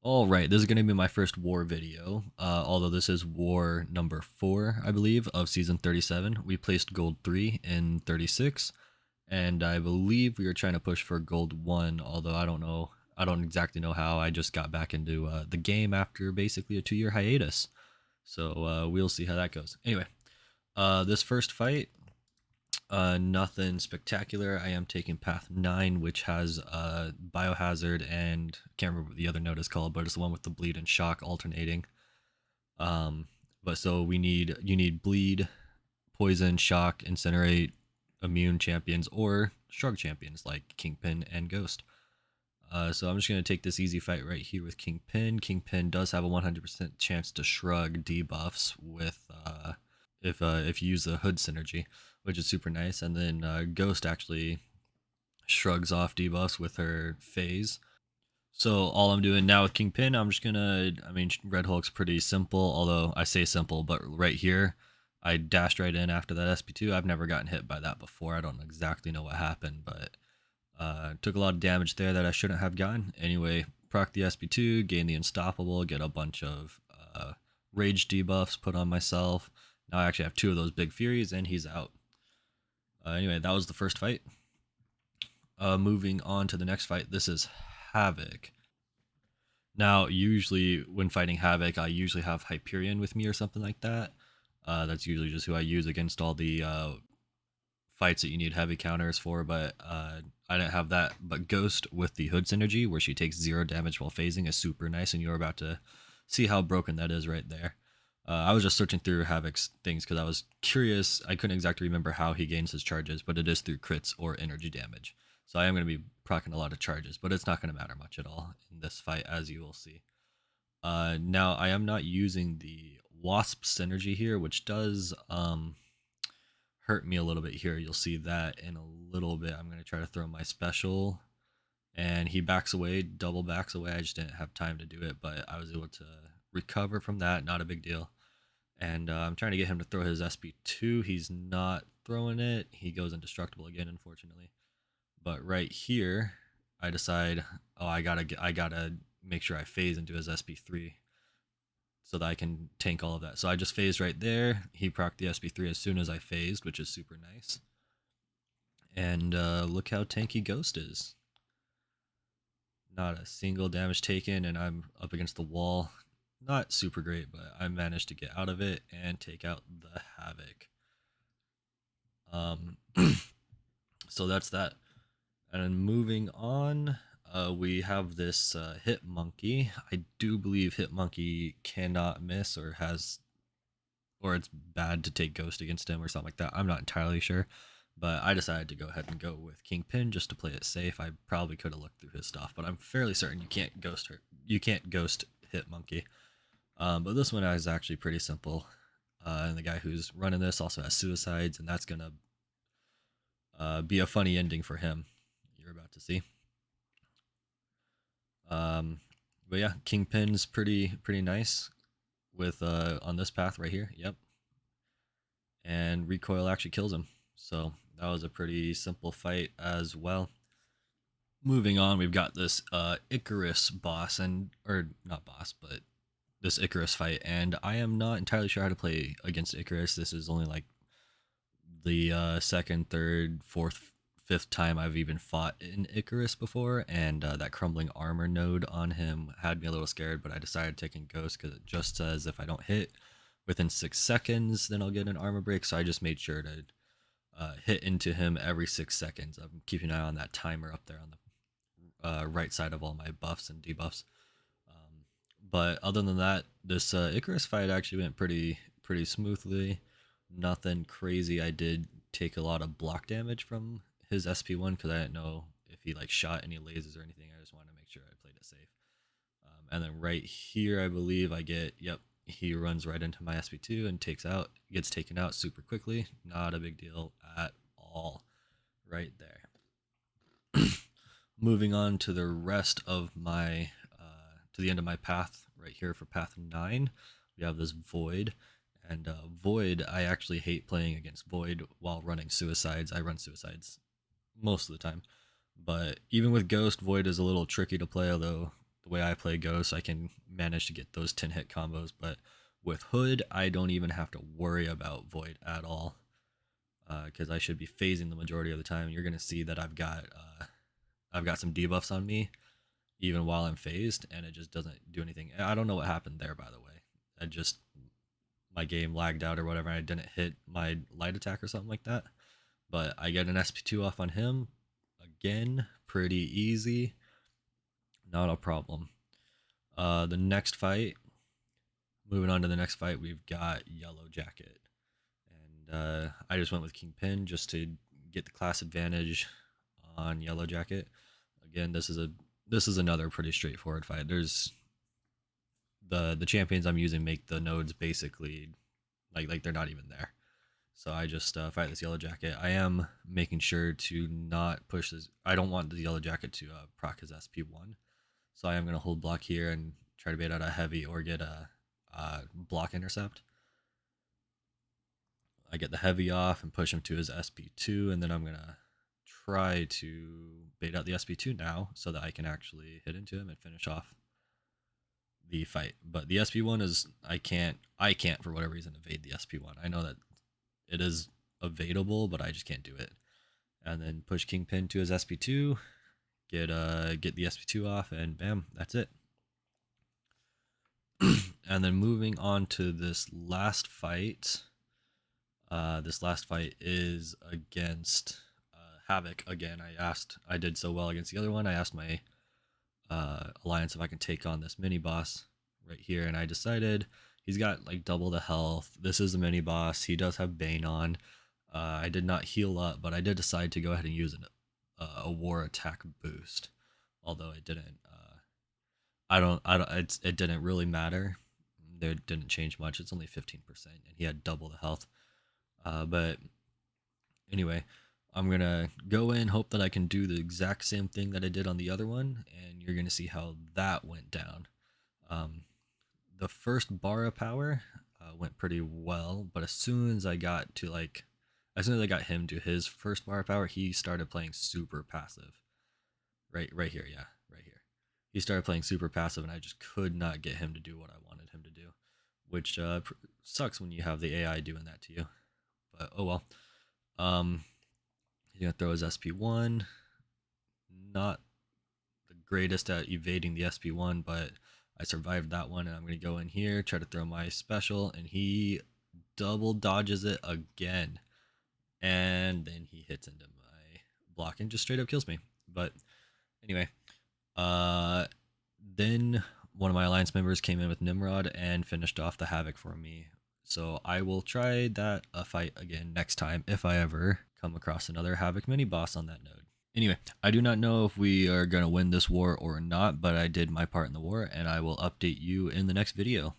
Alright, this is going to be my first war video, although this is war number 4, I believe, of season 37. We placed gold 3 in 36, and I believe we were trying to push for gold 1, although I don't exactly know how. I just got back into the game after basically a 2-year hiatus, so we'll see how that goes. Anyway, this first fight, nothing spectacular. I am taking path 9, which has Biohazard and I can't remember what the other node is called, but it's the one with the bleed and shock alternating. Um, but so you need bleed, poison, shock, incinerate, immune champions, or shrug champions like Kingpin and Ghost. So I'm just going to take this easy fight right here with Kingpin. Kingpin does have a 100% chance to shrug debuffs with if you use the hood synergy, which is super nice. And then Ghost actually shrugs off debuffs with her phase. So all I'm doing now with Kingpin, I'm just gonna, I mean, Red Hulk's pretty simple, although I say simple, but right here, I dashed right in after that SP2. I've never gotten hit by that before. I don't exactly know what happened, but took a lot of damage there that I shouldn't have gotten. Anyway, proc the SP2, gain the Unstoppable, get a bunch of rage debuffs put on myself. Now I actually have 2 of those big Furies, and he's out. Anyway, that was the first fight. Moving on to the next fight, this is Havoc. Now, usually when fighting Havoc, I usually have Hyperion with me or something like that. That's usually just who I use against all the fights that you need heavy counters for, but I didn't have that. But Ghost with the Hood synergy, where she takes 0 damage while phasing, is super nice, and you're about to see how broken that is right there. I was just searching through Havoc's things because I was curious. I couldn't exactly remember how he gains his charges, but it is through crits or energy damage. So I am going to be proccing a lot of charges, but it's not going to matter much at all in this fight, as you will see. Now, I am not using the Wasp synergy here, which does hurt me a little bit here. You'll see that in a little bit. I'm going to try to throw my special, and he backs away, double backs away. I just didn't have time to do it, but I was able to recover from that. Not a big deal. And I'm trying to get him to throw his SP2. He's not throwing it. He goes indestructible again, unfortunately. But right here, I decide, oh, I gotta make sure I phase into his SP3 so that I can tank all of that. So I just phased right there. He procced the SP3 as soon as I phased, which is super nice. And look how tanky Ghost is. Not a single damage taken, and I'm up against the wall. Not super great, but I managed to get out of it and take out the Havoc. So that's that. And moving on, we have this Hit Monkey. I do believe Hit Monkey cannot miss or it's bad to take Ghost against him or something like that. I'm not entirely sure, but I decided to go ahead and go with Kingpin just to play it safe. I probably could have looked through his stuff, but I'm fairly certain you can't ghost her. You can't ghost Hit Monkey. But this one is actually pretty simple. And the guy who's running this also has suicides, and that's gonna be a funny ending for him. You're about to see. But yeah, Kingpin's pretty nice with on this path right here. Yep. And recoil actually kills him. So that was a pretty simple fight as well. Moving on, we've got this Icarus boss, or not boss, but this Icarus fight, and I am not entirely sure how to play against Icarus. This is only like the second, third, fourth, fifth time I've even fought in Icarus before, and that crumbling armor node on him had me a little scared, but I decided taking Ghost because it just says if I don't hit within 6 seconds, then I'll get an armor break, so I just made sure to hit into him every 6 seconds. I'm keeping an eye on that timer up there on the right side of all my buffs and debuffs. But other than that, this Icarus fight actually went pretty smoothly. Nothing crazy. I did take a lot of block damage from his SP1 because I didn't know if he like shot any lasers or anything. I just wanted to make sure I played it safe. And then right here, I believe I get, yep, he runs right into my SP2 and gets taken out super quickly. Not a big deal at all right there. Moving on to the rest of my, to the end of my path right here for path 9, we have this Void. And Void, I actually hate playing against Void while running Suicides. I run Suicides most of the time. But even with Ghost, Void is a little tricky to play, although the way I play Ghost, I can manage to get those 10 hit combos, but with Hood, I don't even have to worry about Void at all, because I should be phasing the majority of the time. You're gonna see that I've got some debuffs on me even while I'm phased, and it just doesn't do anything. I don't know what happened there, by the way. I just my game lagged out or whatever, and I didn't hit my light attack or something like that. But I get an SP2 off on him again, pretty easy, not a problem. The next fight, moving on to the next fight, we've got Yellowjacket, and I just went with Kingpin just to get the class advantage on Yellowjacket. Again, this is another pretty straightforward fight. There's the champions I'm using make the nodes basically like they're not even there. So I just fight this Yellowjacket. I am making sure to not push this. I don't want the Yellowjacket to proc his SP1. So I am going to hold block here and try to bait out a heavy or get a block intercept. I get the heavy off and push him to his SP2, and then I'm going to try to bait out the SP2 now so that I can actually hit into him and finish off the fight. But the SP1 is I can't for whatever reason evade the SP1. I know that it is evadable, but I just can't do it. And then push Kingpin to his SP2, get the SP2 off, and bam, that's it. And then moving on to this last fight. This last fight is against Havoc again. I did so well against the other one. I asked my alliance if I can take on this mini boss right here, and I decided he's got like double the health. This is a mini boss. He does have Bane on. I did not heal up, but I did decide to go ahead and use a war attack boost, although it didn't. It didn't really matter. There didn't change much. It's only 15%, and he had double the health. But anyway, I'm gonna go in, hope that I can do the exact same thing that I did on the other one, and you're gonna see how that went down. The first bar of power went pretty well, but as soon as I got him to his first bar of power, he started playing super passive. Right here, yeah, right here. He started playing super passive, and I just could not get him to do what I wanted him to do, which sucks when you have the AI doing that to you. But oh well. He's gonna throw his SP1. Not the greatest at evading the SP1, but I survived that one, and I'm gonna go in here, try to throw my special, and he double dodges it again, and then he hits into my block and just straight up kills me. But anyway, then one of my alliance members came in with Nimrod and finished off the Havoc for me. So I will try that fight again next time if I ever come across another Havoc mini boss on that node. Anyway, I do not know if we are going to win this war or not, but I did my part in the war, and I will update you in the next video.